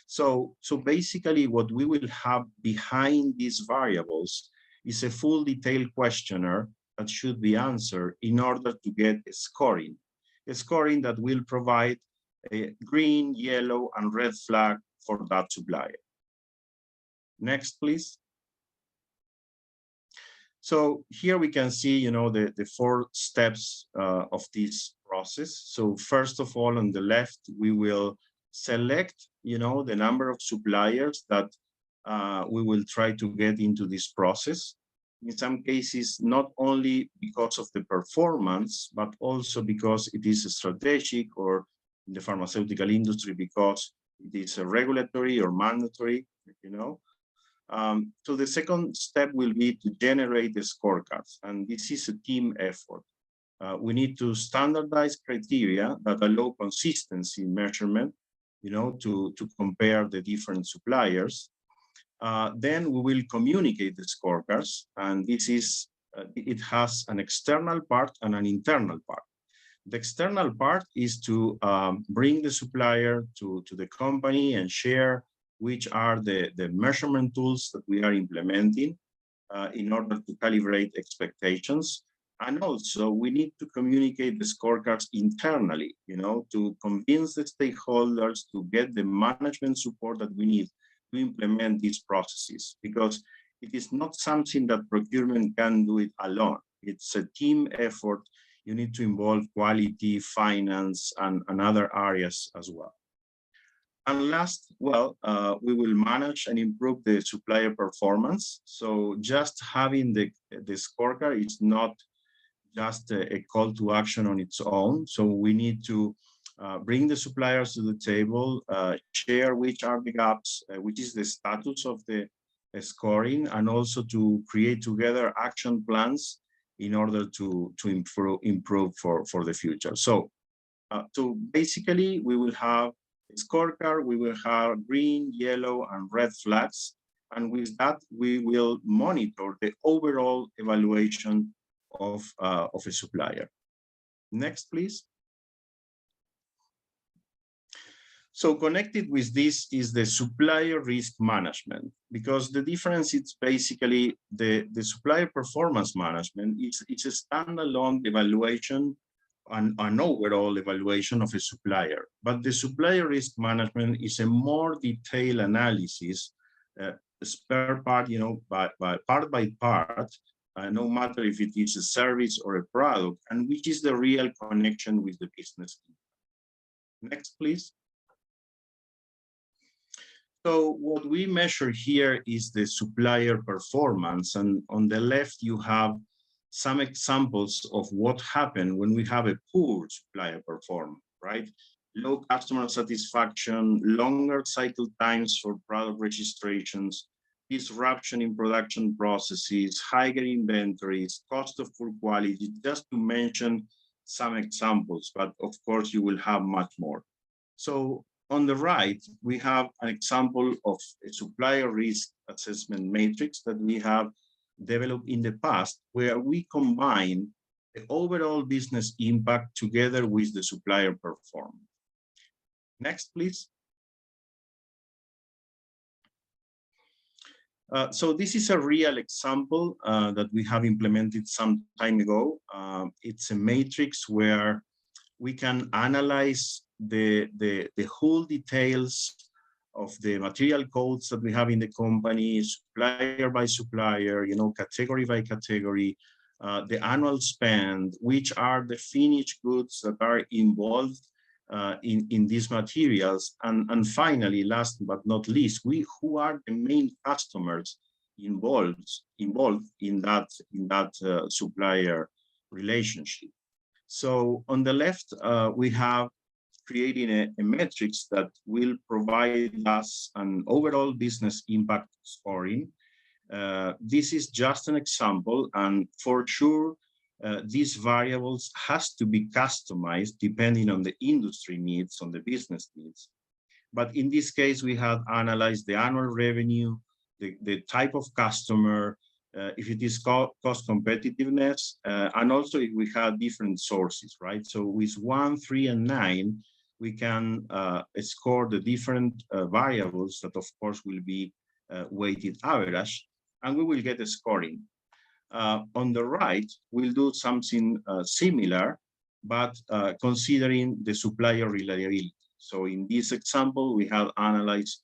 So basically what we will have behind these variables is a full detailed questionnaire that should be answered in order to get a scoring that will provide a green, yellow, and red flag for that supplier. Next, please. So here we can see, the 4 steps of this process. So first of all, on the left, we will select, the number of suppliers that we will try to get into this process. In some cases, not only because of the performance, but also because it is strategic, or in the pharmaceutical industry, because it is a regulatory or mandatory, So the second step will be to generate the scorecards, and this is a team effort. We need to standardize criteria that allow consistency in measurement, to compare the different suppliers. Then we will communicate the scorecards, and this is, it has an external part and an internal part. The external part is to bring the supplier to the company and share which are the measurement tools that we are implementing in order to calibrate expectations. And also we need to communicate the scorecards internally, to convince the stakeholders to get the management support that we need to implement these processes, because it is not something that procurement can do it alone. It's a team effort. You need to involve quality, finance, and other areas as well. And last, well, we will manage and improve the supplier performance. So just having the scorecard is not just a call to action on its own. So we need to bring the suppliers to the table, share which are the gaps, which is the status of the scoring, and also to create together action plans in order to improve for the future. So basically we will have a scorecard, we will have green, yellow, and red flags. And with that, we will monitor the overall evaluation of a supplier. Next, please. So connected with this is the supplier risk management, because the difference is basically the supplier performance management. It's a standalone evaluation, an overall evaluation of a supplier. But the supplier risk management is a more detailed analysis, spare part, by part, no matter if it is a service or a product, and which is the real connection with the business. Next, please. So what we measure here is the supplier performance, and on the left you have some examples of what happened when we have a poor supplier performance, right? Low customer satisfaction, longer cycle times for product registrations, disruption in production processes, higher inventories, cost of poor quality, just to mention some examples, but of course you will have much more. So on the right, we have an example of a supplier risk assessment matrix that we have developed in the past, where we combine the overall business impact together with the supplier performance. Next, please. So this is a real example that we have implemented some time ago. It's a matrix where we can analyze the whole details of the material codes that we have in the company, supplier by supplier, category by category, the annual spend, which are the finished goods that are involved in these materials, and finally, last but not least, who are the main customers involved in that supplier relationship. So on the left, we have creating a matrix that will provide us an overall business impact scoring. This is just an example, and for sure, these variables has to be customized depending on the industry needs, on the business needs. But in this case, we have analyzed the annual revenue, the type of customer, if it is cost competitiveness, and also if we have different sources, right? So with 1, 3, and 9, we can score the different variables that, of course, will be weighted average, and we will get a scoring. On the right, we'll do something similar, but considering the supplier reliability. So in this example, we have analyzed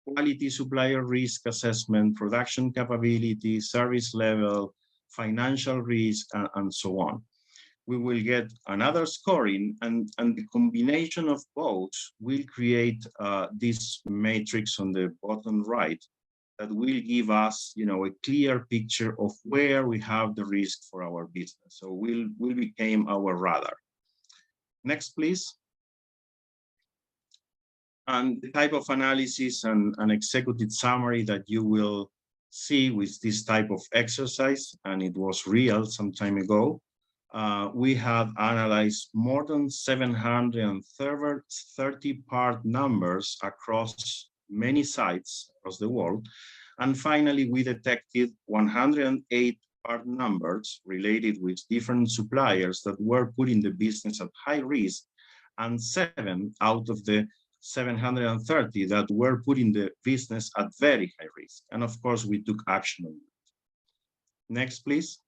quality, supplier risk assessment, production capability, service level, financial risk, and so on. We will get another scoring, and the combination of both will create this matrix on the bottom right that will give us, a clear picture of where we have the risk for our business. So will become our radar. Next, please. And the type of analysis and an executive summary that you will see with this type of exercise, and it was real some time ago. We have analyzed more than 730 part numbers across many sites across the world. And finally, we detected 108 part numbers related with different suppliers that were putting the business at high risk, and 7 out of the 730 that were putting the business at very high risk. And of course, we took action on it. Next, please.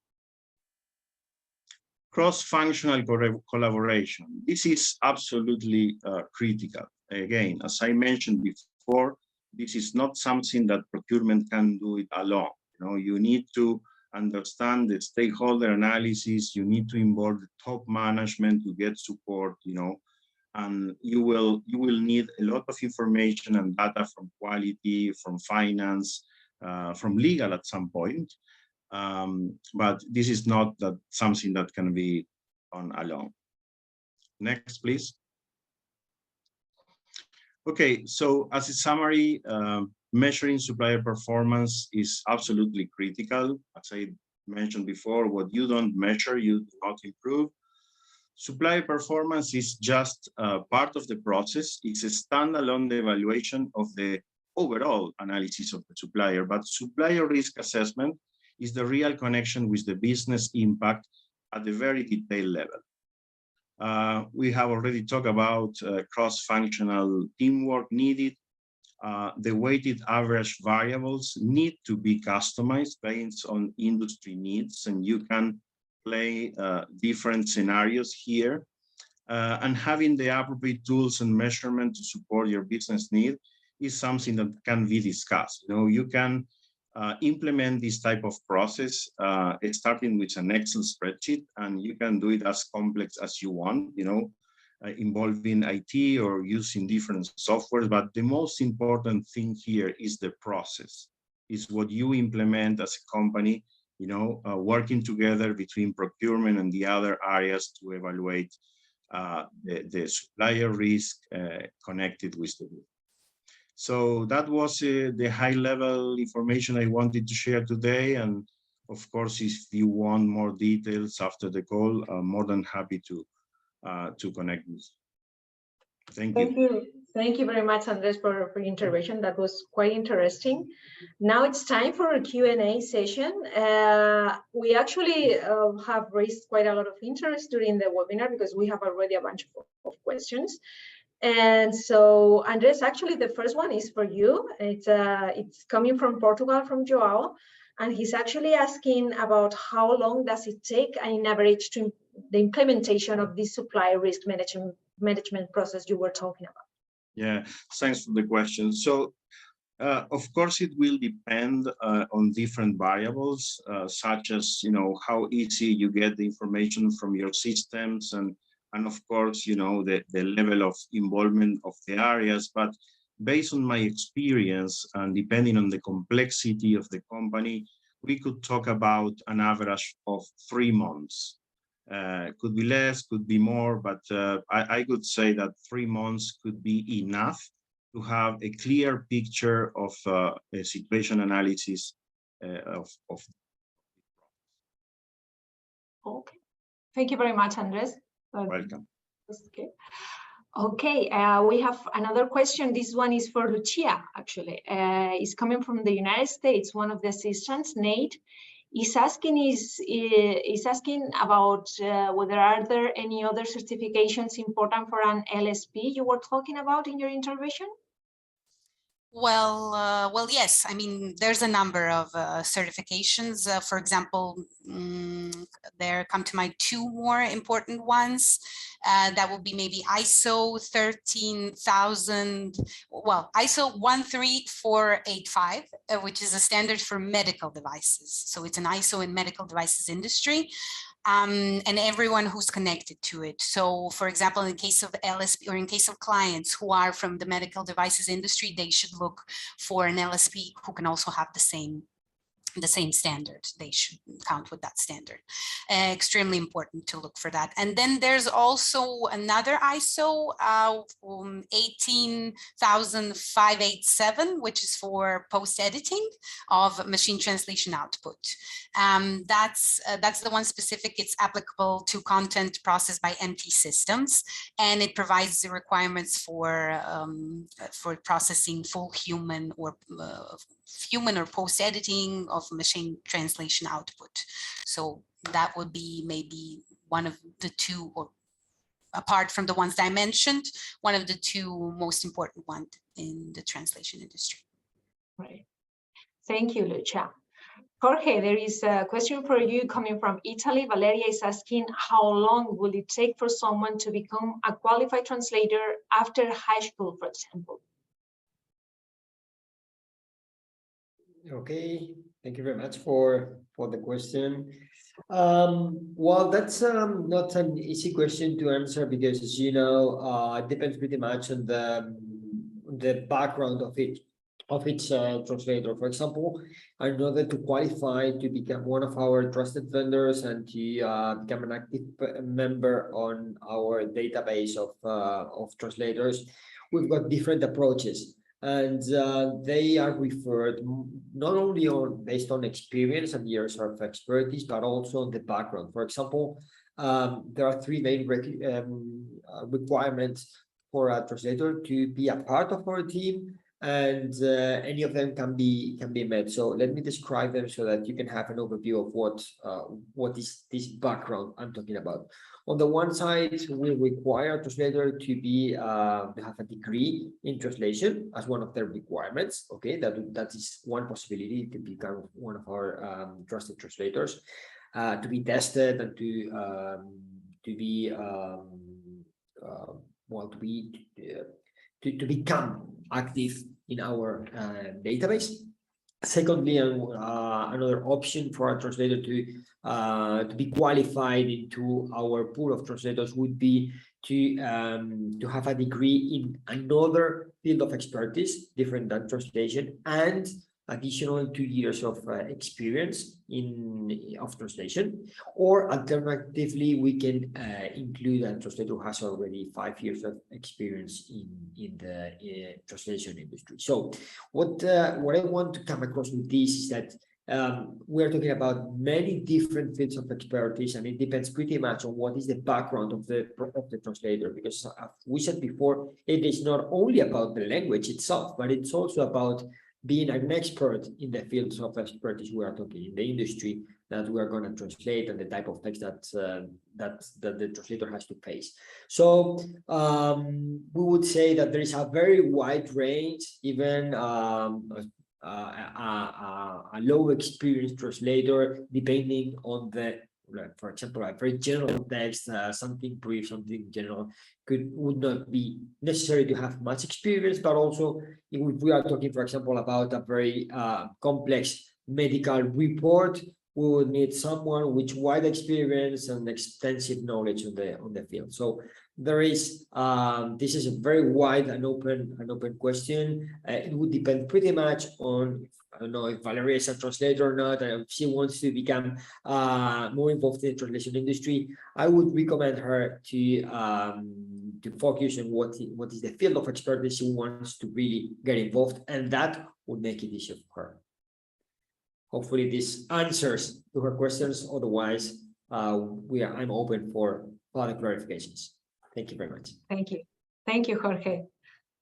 Cross-functional collaboration. This is absolutely critical. Again, as I mentioned before, this is not something that procurement can do it alone. You know, you need to understand the stakeholder analysis. You need to involve the top management to get support. You know, and you will need a lot of information and data from quality, from finance, from legal at some point. But this is not something that can be done alone. Next, please. Okay, so as a summary, measuring supplier performance is absolutely critical. As I mentioned before, what you don't measure, you do not improve. Supplier performance is just part of the process. It's a standalone evaluation of the overall analysis of the supplier, but supplier risk assessment is the real connection with the business impact at the very detailed level. We have already talked about cross-functional teamwork needed. The weighted average variables need to be customized based on industry needs, and you can play different scenarios here. And having the appropriate tools and measurement to support your business need is something that can be discussed. You know, you can implement this type of process starting with an Excel spreadsheet, and you can do it as complex as you want, you know, involving IT or using different softwares. But the most important thing here is the process, is what you implement as a company, you know, working together between procurement and the other areas to evaluate the supplier risk connected with the group. So that was the high-level information I wanted to share today. And of course, if you want more details after the call, I'm more than happy to connect with you. Thank you. Thank you very much, Andres, for your intervention. That was quite interesting. Now it's time for a Q&A session. We actually have raised quite a lot of interest during the webinar because we have already a bunch of questions. And so, Andres, actually, the first one is for you. It's coming from Portugal, from Joao, and he's actually asking about how long does it take, in average, to the implementation of this supplier risk management process you were talking about. Yeah, thanks for the question. So, of course, it will depend on different variables, such as, you know, how easy you get the information from your systems, and of course, you know, the level of involvement of the areas. But based on my experience and depending on the complexity of the company, we could talk about an average of 3 months. Could be less, could be more, but I could say that 3 months could be enough to have a clear picture of a situation analysis of. Okay, thank you very much, Andres. Welcome. Okay. Okay, we have another question. This one is for Lucia, actually. It's coming from the United States. One of the assistants, Nate, is asking about whether are there any other certifications important for an LSP you were talking about in your intervention? Well, yes. I mean, there's a number of certifications. For example, there come to mind 2 more important ones. That would be maybe ISO 13,000, well, ISO 13485, which is a standard for medical devices. So it's an ISO in medical devices industry. And everyone who's connected to it. So, for example, in case of LSP or in case of clients who are from the medical devices industry, they should look for an LSP who can also have the same standard. They should count with that standard. Extremely important to look for that. And then there's also another ISO 18,587, which is for post-editing of machine translation output. That's the one specific. It's applicable to content processed by MT systems, and it provides the requirements for processing full human or human or post-editing of machine translation output. So that would be maybe one of the two, or apart from the ones that I mentioned, one of the two most important ones in the translation industry. Right. Thank you, Lucia. Jorge, there is a question for you coming from Italy. Valeria is asking, how long will it take for someone to become a qualified translator after high school, for example? Okay, thank you very much for the question. Well, that's not an easy question to answer because, as you know, it depends pretty much on the background of each translator. For example, in order to qualify to become one of our trusted vendors and to become an active member on our database of translators, we've got different approaches. And they are referred not only based on experience and years of expertise, but also on the background. For example, there are three main requirements for a translator to be a part of our team, and any of them can be met. So let me describe them so that you can have an overview of what is this background I'm talking about. On the one side, we require a translator to have a degree in translation as one of their requirements. Okay, that is one possibility to become one of our trusted translators, to be tested and to become active in our database. Secondly, another option for a translator to be qualified into our pool of translators would be to have a degree in another field of expertise different than translation, and additional 2 years of experience of translation. Or alternatively, we can include a translator who has already 5 years of experience in the translation industry. So what I want to come across with this is that we're talking about many different fields of expertise, and it depends pretty much on what is the background of the translator, because as we said before, it is not only about the language itself, but it's also about being an expert in the fields of expertise we are talking in the industry that we are going to translate, and the type of text that the translator has to face. So we would say that there is a very wide range, even a low experienced translator, depending on for example, a very general text, something brief, something general, would not be necessary to have much experience. But also, if we are talking, for example, about a very complex medical report, we would need someone with wide experience and extensive knowledge on the field. So there is this is a very wide and open question. It would depend pretty much on, I don't know if Valeria is a translator or not, and if she wants to become more involved in the translation industry. I would recommend her to focus on what is the field of expertise she wants to really get involved, and that would make it easier for her. Hopefully this answers to her questions. Otherwise, I'm open for further clarifications. Thank you very much. Thank you, Jorge.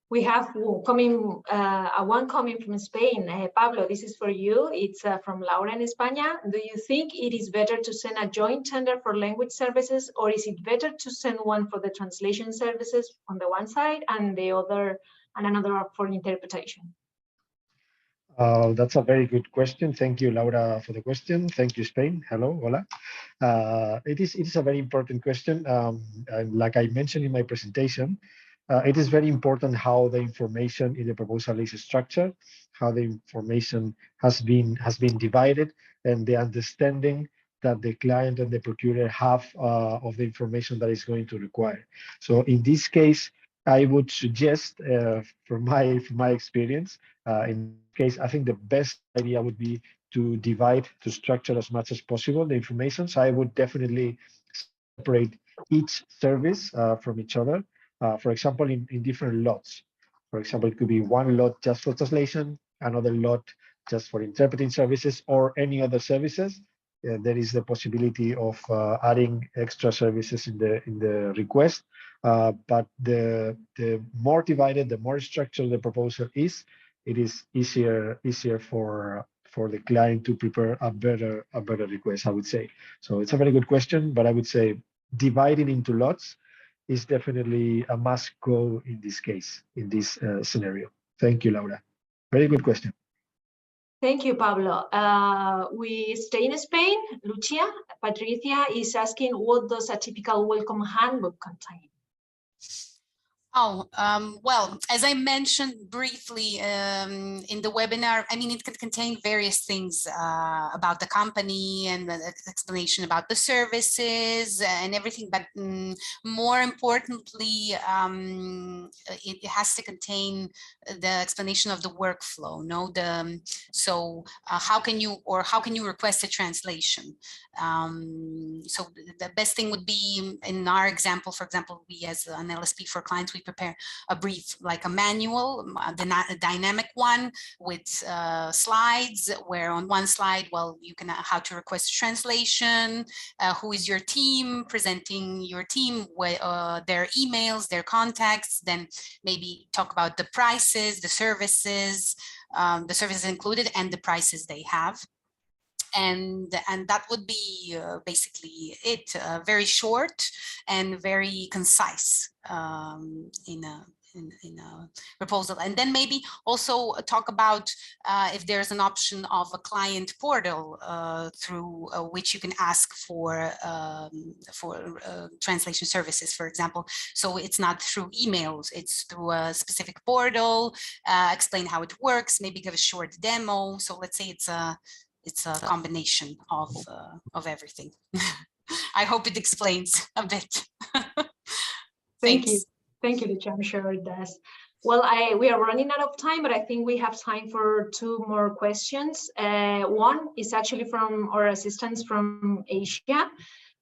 We have one coming from Spain. Pablo, this is for you. It's from Laura in España. Do you think it is better to send a joint tender for language services, or is it better to send one for the translation services on the one side and another for interpretation? That's a very good question. Thank you, Laura, for the question. Thank you, Spain. Hello, hola. It is a very important question. And like I mentioned in my presentation, it is very important how the information in the proposal is structured, how the information has been divided, and the understanding that the client and the procurer have of the information that is going to require. So in this case, I would suggest, from my experience, in this case, I think the best idea would be to structure as much as possible the information. So I would definitely separate each service from each other. For example, in different lots. For example, it could be one lot just for translation, another lot just for interpreting services, or any other services. There is the possibility of adding extra services in the request. But the more divided, the more structured the proposal is, it is easier for the client to prepare a better request, I would say. So it's a very good question, but I would say dividing into lots is definitely a must go in this case, in this scenario. Thank you, Laura. Very good question. Thank you, Pablo. We stay in Spain. Lucia, Patricia is asking, what does a typical welcome handbook contain? Oh, well, as I mentioned briefly in the webinar, I mean, it could contain various things about the company and the explanation about the services and everything, but more importantly, it has to contain the explanation of the workflow. No, so how can you request a translation? So the best thing would be, in our example, for example, we as an LSP for clients, we prepare a brief, like a manual, a dynamic one with slides, where on one slide, well, you can how to request translation, who is your team, presenting your team, their emails, their contacts, then maybe talk about the prices, the services included, and the prices they have. And that would be basically it. Very short and very concise in a proposal. And then maybe also talk about if there's an option of a client portal through which you can ask for translation services, for example. So it's not through emails, it's through a specific portal, explain how it works, maybe give a short demo. So let's say it's a combination of everything. I hope it explains a bit. Thank you. Thank you, Lucia. I'm sure it does. Well, we are running out of time, but I think we have time for two more questions. One is actually from our assistants from Asia,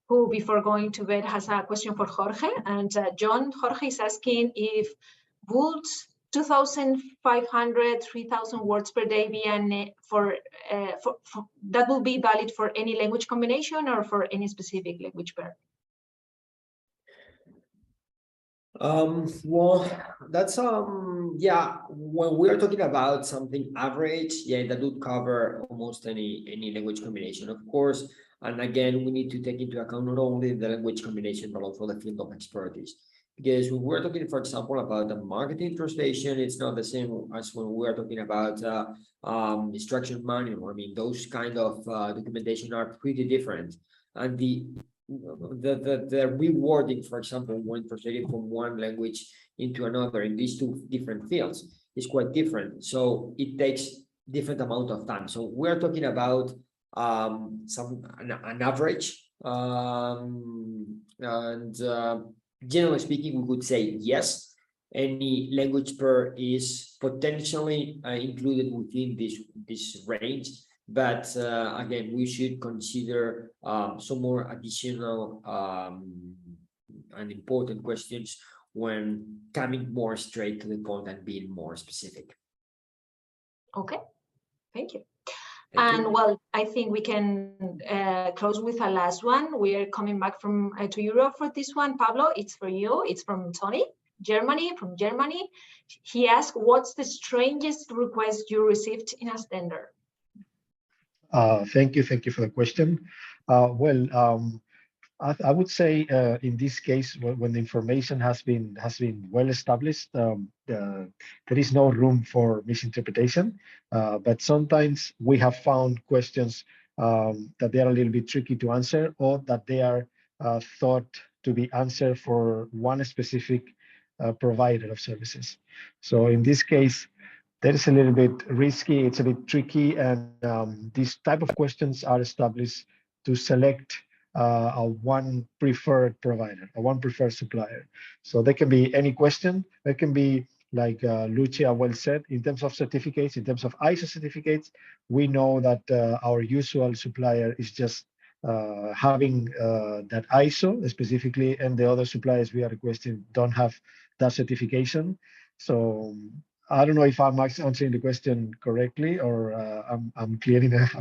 who before going to bed has a question for Jorge. And Jorge is asking if would 2,500, 3,000 words per day be that will be valid for any language combination or for any specific language pair? Well, that's yeah, when we are talking about something average, yeah, that would cover almost any language combination, of course. And again, we need to take into account not only the language combination, but also the field of expertise. Because when we're talking, for example, about the marketing translation, it's not the same as when we're talking about instruction manual. I mean, those kind of documentation are pretty different. And the rewarding, for example, when translated from one language into another in these two different fields is quite different. So it takes different amount of time. So we're talking about an average, generally speaking, we would say yes, any language pair is potentially included within this range. But again, we should consider some more additional and important questions when coming more straight to the point and being more specific. Okay, thank you. And well, I think we can close with a last one. We are coming back from to Europe for this one. Pablo, it's for you. It's from Tony, from Germany. He asked, what's the strangest request you received in a standard? Thank you for the question. I would say in this case, when the information has been well established, there is no room for misinterpretation. But sometimes we have found questions that they are a little bit tricky to answer, or that they are thought to be answered for one specific provider of services. So in this case, that is a little bit risky. It's a bit tricky, and these type of questions are established to select a one preferred provider, a one preferred supplier. So there can be any question. There can be, like Lucia well said, in terms of certificates, in terms of ISO certificates, we know that our usual supplier is just having that ISO specifically, and the other suppliers we are requesting don't have that certification. So I don't know if I'm answering the question correctly, or I'm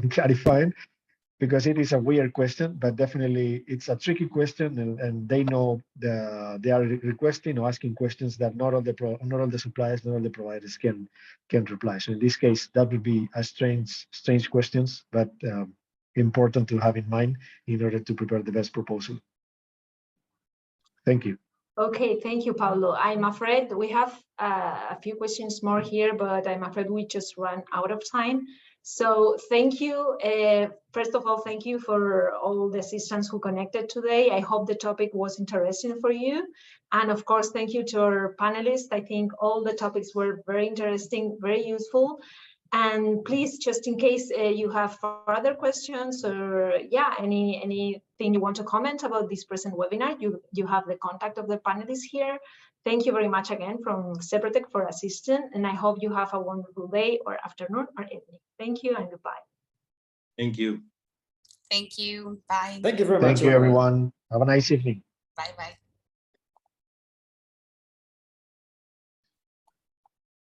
clarifying. because it is a weird question, but definitely it's a tricky question, and they know they are requesting or asking questions that not all the suppliers, not all the providers can reply. So in this case, that would be a strange questions, but important to have in mind in order to prepare the best proposal. Thank you. Okay, thank you, Paulo. I'm afraid we have a few questions more here, but I'm afraid we just ran out of time. So thank you. First of all, thank you for all the assistants who connected today. I hope the topic was interesting for you. And of course, thank you to our panelists. I think all the topics were very interesting, very useful. And please, just in case you have further questions or anything you want to comment about this present webinar, you have the contact of the panelists here. Thank you very much again from Seprotec for assisting, and I hope you have a wonderful day or afternoon or evening. Thank you and goodbye. Thank you. Thank you. Bye. Thank you very much. Thank you, everyone. Have a nice evening. Bye-bye.